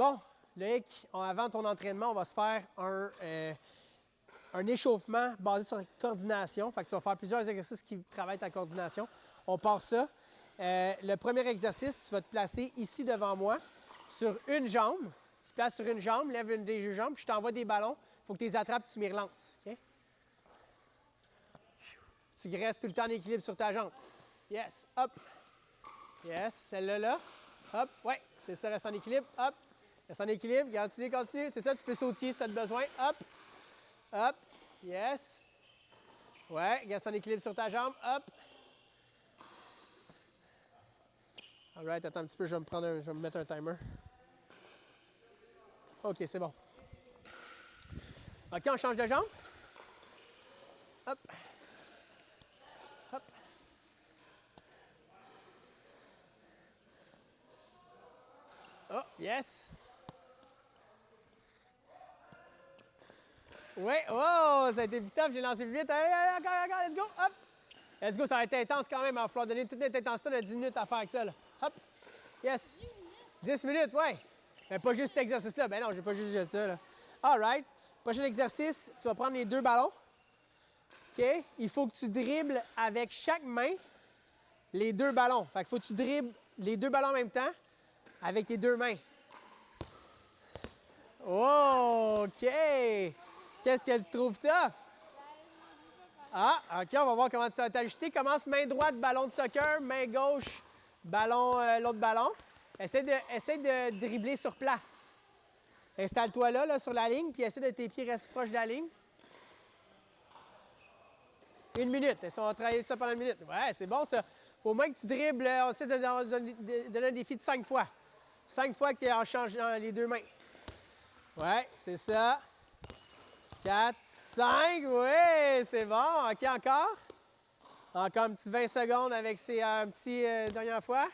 Bon, Loïc, avant ton entraînement, on va se faire un échauffement basé sur la coordination. Fait que tu vas faire plusieurs exercices qui travaillent ta coordination. On part ça. Le premier exercice, tu vas te placer ici devant moi sur une jambe. Tu te places sur une jambe, lève une des deux jambes, puis je t'envoie des ballons. Il faut que tu les attrapes et tu m'y relances. Okay? Tu restes tout le temps en équilibre sur ta jambe. Yes, hop. Yes, celle-là, là. Hop, ouais, c'est ça, reste en équilibre. Hop, reste en équilibre. Continue, continue. C'est ça, tu peux sautiller si tu as besoin. Hop, hop, yes. Ouais, reste en équilibre sur ta jambe. Hop. All right, attends un petit peu, je vais me mettre un timer. OK, c'est bon. OK, on change de jambe. Hop. Hop. Oh, yes. Oui, oh, ça a été plus tough, j'ai lancé plus vite. Allez, encore, let's go, hop. Let's go, ça va être intense quand même. Il va falloir donner toute notre intensité. On a 10 minutes à faire avec ça, là. Hop. Yes. 10 minutes, ouais. Mais pas juste cet exercice-là. Ben non, je vais pas juste ça, là. All right. Prochain exercice, tu vas prendre les deux ballons. OK? Il faut que tu dribbles avec chaque main les deux ballons. Fait qu'il faut que tu dribbles les deux ballons en même temps avec tes deux mains. Oh, OK. Qu'est-ce que tu trouves tough? Ah, OK, on va voir comment ça va t'ajuster. Commence main droite, ballon de soccer, main gauche, ballon, l'autre ballon. Essaie de dribbler sur place. Installe-toi là, sur la ligne, puis essaie de tes pieds restent proches de la ligne. 1 minute. On va travailler ça pendant 1 minute. Ouais, c'est bon ça. Faut au moins que tu dribbles. On essaie de donner un défi de 5 fois. 5 fois en changeant les deux mains. Ouais, c'est ça. 4, 5, oui, c'est bon. OK, encore. Encore un petit 20 secondes avec ces dernière fois.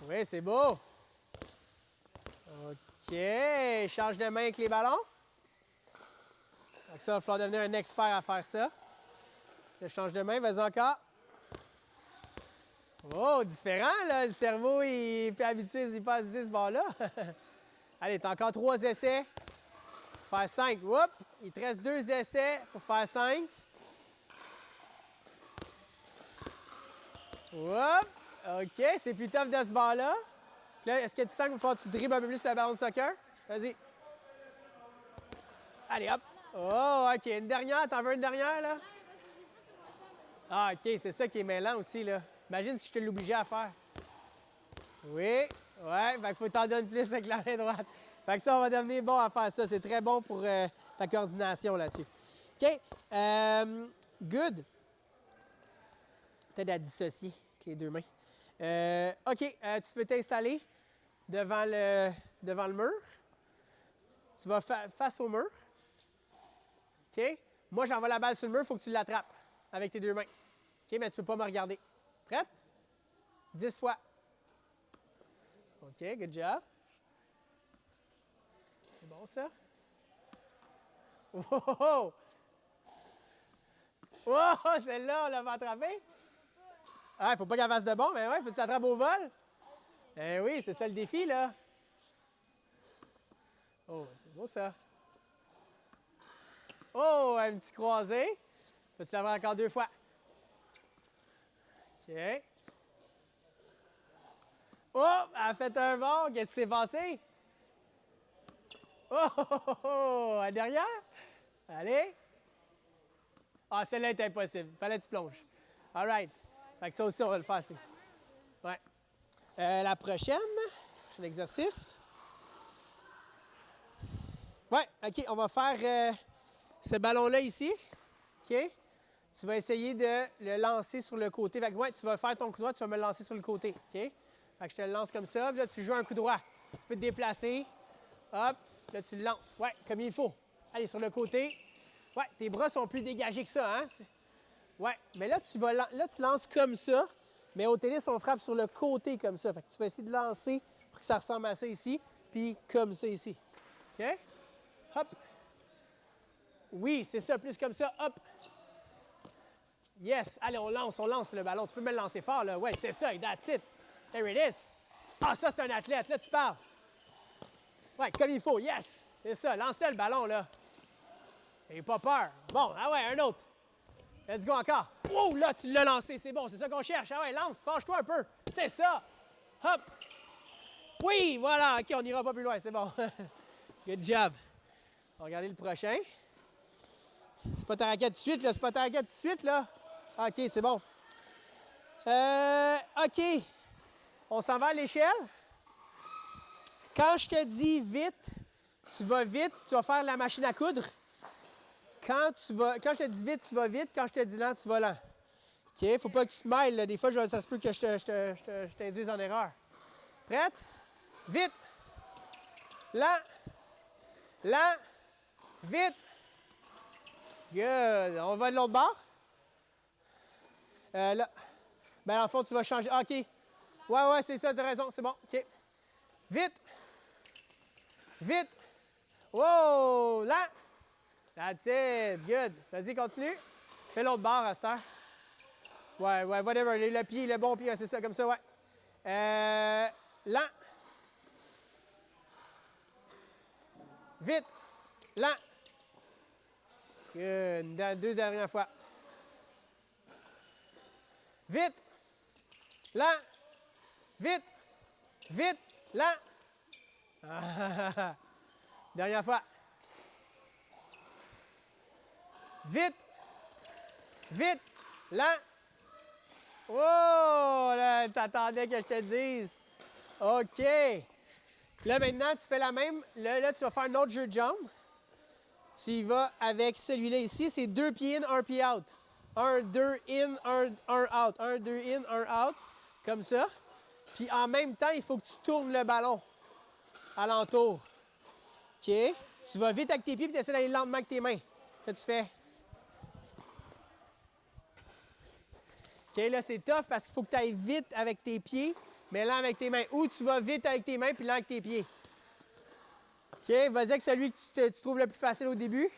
Oui, c'est beau. OK, change de main avec les ballons. Donc ça, il va falloir devenir un expert à faire ça. Je change de main, vas-y encore. Oh, différent, là. Le cerveau, il est habitué, il passe ici, ce bord-là. Allez, t'as encore 3 essais. Faire 5. Oups! Il te reste 2 essais pour faire 5. Oups! OK, c'est plus tough de ce bord-là. Là, est-ce que tu sens qu'il faut que tu dribbles un peu plus le ballon de soccer? Vas-y. Allez, hop! Oh, OK. Une dernière. T'en veux une dernière, là? Ah, OK. C'est ça qui est mêlant aussi, là. Imagine si je te l'obligeais à faire. Oui. Ouais. Fait qu'il faut que t'en donnes plus avec la main droite. Fait que ça, on va devenir bon à faire ça. C'est très bon pour ta coordination là-dessus. OK. Good. Peut-être à dissocier avec les deux mains. OK. Tu peux t'installer devant le mur. Tu vas face au mur. OK? Moi, j'envoie la balle sur le mur. Il faut que tu l'attrapes avec tes deux mains. OK? Mais tu ne peux pas me regarder. Prête? 10 fois. OK. Good job. C'est bon, ça? Wow! Wow! Celle-là, on l'a pas attrapée? Ah, il faut pas qu'elle fasse de bon, mais ouais, faut que tu l'attrapes au vol. Eh oui, c'est ça le défi, là. Oh, c'est beau, ça. Oh, un petit croisé. Faut que tu l'avoir encore 2 fois. OK. Oh, elle a fait un bond. Qu'est-ce qui s'est passé? Oh, oh, oh, oh, à derrière? Allez. Ah, celle-là est impossible. Fallait que tu plonges. All right. Fait que ça aussi, on va le faire. C'est ça. Ouais. La prochain exercice. Ouais, OK. On va faire ce ballon-là ici. OK? Tu vas essayer de le lancer sur le côté. Fait que, ouais, tu vas faire ton coup droit, tu vas me le lancer sur le côté. OK? Fait que je te le lance comme ça. Puis là, tu joues un coup droit. Tu peux te déplacer. Hop. Là, tu le lances. Ouais, comme il faut. Allez, sur le côté. Ouais, tes bras sont plus dégagés que ça, hein? Ouais, mais là, tu lances comme ça. Mais au tennis, on frappe sur le côté comme ça. Fait que tu vas essayer de lancer pour que ça ressemble à ça ici. Puis comme ça ici. OK? Hop. Oui, c'est ça, plus comme ça. Hop. Yes. Allez, on lance le ballon. Tu peux me le lancer fort, là. Ouais, c'est ça. That's it. There it is. Ah, ça, c'est un athlète. Là, tu parles. Ouais, comme il faut. Yes! C'est ça. Lance-le le ballon, là. Et pas peur. Bon, ah ouais, un autre. Let's go encore. Oh, là, tu l'as lancé. C'est bon, c'est ça qu'on cherche. Ah ouais, lance, fâche-toi un peu. C'est ça. Hop. Oui, voilà. OK, on n'ira pas plus loin. C'est bon. Good job. On va regarder le prochain. C'est pas ta raquette tout de suite, là. C'est pas ta raquette tout de suite, là. OK, c'est bon. OK. On s'en va à l'échelle. Quand je te dis vite, tu vas faire la machine à coudre. Quand je te dis vite, tu vas vite. Quand je te dis lent, tu vas lent. OK? Faut pas que tu te mêles. Là. Des fois, ça se peut que je t'induise en erreur. Prête? Vite. Lent. Lent. Vite. Good. On va de l'autre bord. Là. Ben, dans le fond, tu vas changer. OK. Ouais, c'est ça, tu as raison. C'est bon. OK. Vite. Vite. Wow. Lent. That's it. Good. Vas-y, continue. Fais l'autre bord à cette heure. Ouais, whatever. Le pied, le bon pied, c'est ça, comme ça, ouais. Lent. Vite. Lent. Good. Deux dernières fois. Vite. Lent. Vite. Vite. Lent. Dernière fois. Vite. Vite. Lent. Oh, là, t'attendais que je te dise. OK. Là, maintenant, tu fais la même. Là, tu vas faire un autre jeu de jambes. Tu y vas avec celui-là ici. C'est 2 pieds in, 1 pied out. 1, 2 in, 1 out. 1, 2 in, 1 out. Comme ça. Puis en même temps, il faut que tu tournes le ballon alentour. OK? Tu vas vite avec tes pieds puis tu essaies d'aller lentement avec tes mains. Là, tu fais. OK, là, c'est tough parce qu'il faut que tu ailles vite avec tes pieds, mais lent avec tes mains. Ou tu vas vite avec tes mains puis lent avec tes pieds. OK, vas-y avec celui que tu trouves le plus facile au début.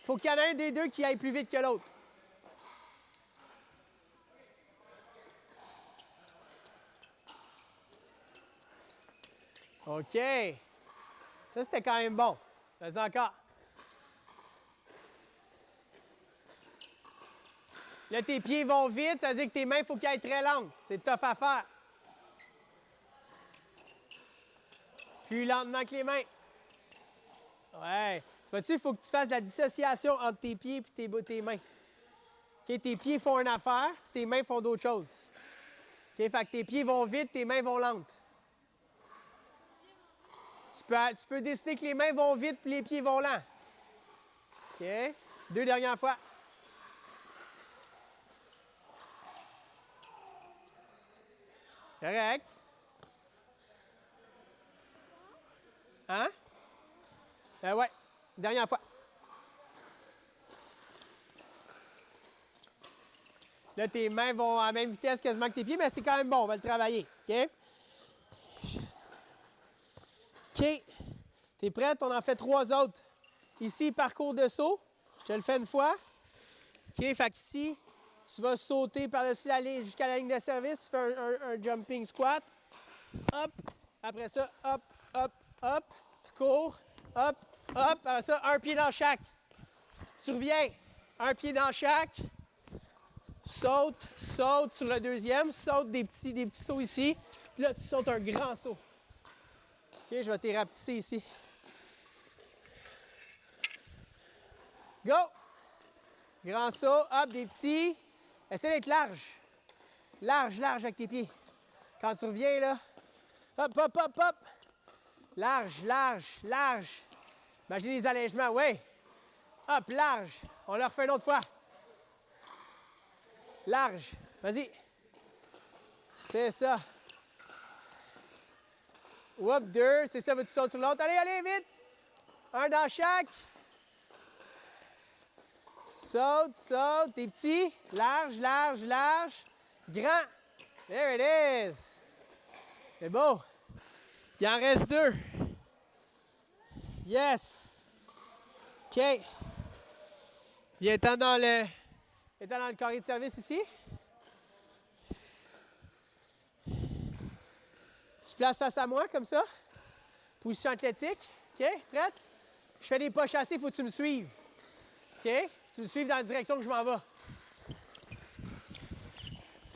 Il faut qu'il y en ait un des deux qui aille plus vite que l'autre. OK. Ça, c'était quand même bon. Vas-y encore. Là, tes pieds vont vite, ça veut dire que tes mains, il faut qu'elles aillent très lentes. C'est tough à faire. Plus lentement que les mains. Ouais. Tu vois-tu, il faut que tu fasses de la dissociation entre tes pieds et tes mains. OK, tes pieds font une affaire, puis tes mains font d'autres choses. OK, fait que tes pieds vont vite, tes mains vont lentes. Tu peux décider que les mains vont vite puis les pieds vont lents. OK. 2 dernières fois. Correct. Hein? Ouais. Dernière fois. Là, tes mains vont à la même vitesse quasiment que tes pieds, mais c'est quand même bon, on va le travailler. OK? OK. T'es prête? On en fait 3 autres. Ici, parcours de saut. Je te le fais une fois. OK, fait qu'ici, tu vas sauter par-dessus la ligne jusqu'à la ligne de service. Tu fais un jumping squat. Hop. Après ça, hop, hop, hop. Tu cours. Hop, hop. Après ça, un pied dans chaque. Tu reviens. Un pied dans chaque. Saute sur le deuxième. Saute des petits sauts ici. Puis là, tu sautes un grand saut. OK, je vais t'érapetisser ici. Go! Grand saut, hop, des petits. Essaie d'être large. Large avec tes pieds. Quand tu reviens, là, hop, hop, hop, hop. Large. Imaginez les allègements, oui. Hop, large. On le refait une autre fois. Large. Vas-y. C'est ça. Hop, 2. C'est ça, tu sautes sur l'autre. Allez, vite. Un dans chaque. Saute. T'es petit. Large. Grand. There it is. C'est beau. Il en reste 2. Yes. OK. Viens-t'en dans le carré de service ici. Tu te places face à moi, comme ça. Position athlétique. OK? Prête? Je fais des pas chassés, il faut que tu me suives. OK? Tu me suives dans la direction que je m'en vais.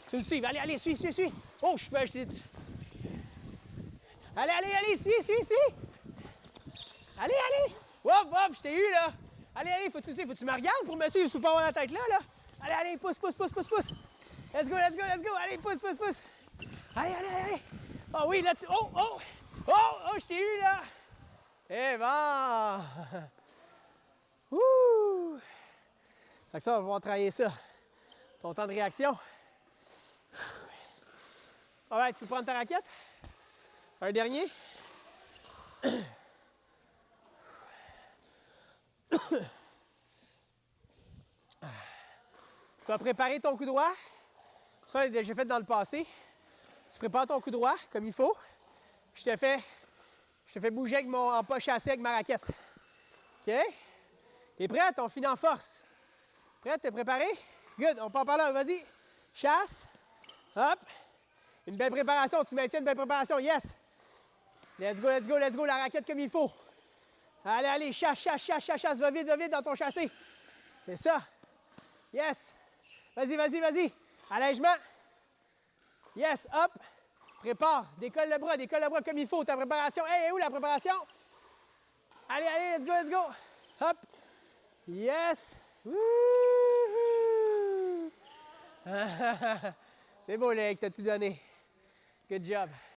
Tu me suives. Allez, allez, suis. Oh, je fais... Allez, suis. Allez. Hop, je t'ai eu, là. Allez, faut que tu me regardes pour me suivre. Je peux pas avoir la tête là. Allez, pousse. Let's go. Allez, pousse. Allez. Oh oui, là, oh, je t'ai eu, là. Eh ben. Ouh. Fait que ça, on va pouvoir travailler ça. Ton temps de réaction. Ouais, tu peux prendre ta raquette. Un dernier. Tu vas préparer ton coup droit. Ça, j'ai déjà fait dans le passé. Tu prépares ton coup droit comme il faut. Je te fais bouger avec en pas chassé avec ma raquette. OK? T'es prête? On finit en force. Prête? T'es préparé? Good. On part par là. Vas-y. Chasse. Hop. Une belle préparation. Tu maintiens une belle préparation. Yes. Let's go. La raquette comme il faut. Allez. Chasse. Va vite dans ton chassé. C'est ça. Yes. Vas-y. Allègement. Yes. Hop. Prépare. Décolle le bras comme il faut. Ta préparation. Hey, où la préparation? Allez, let's go. Hop. Yes. C'est beau, Léo, t'as tout donné. Good job.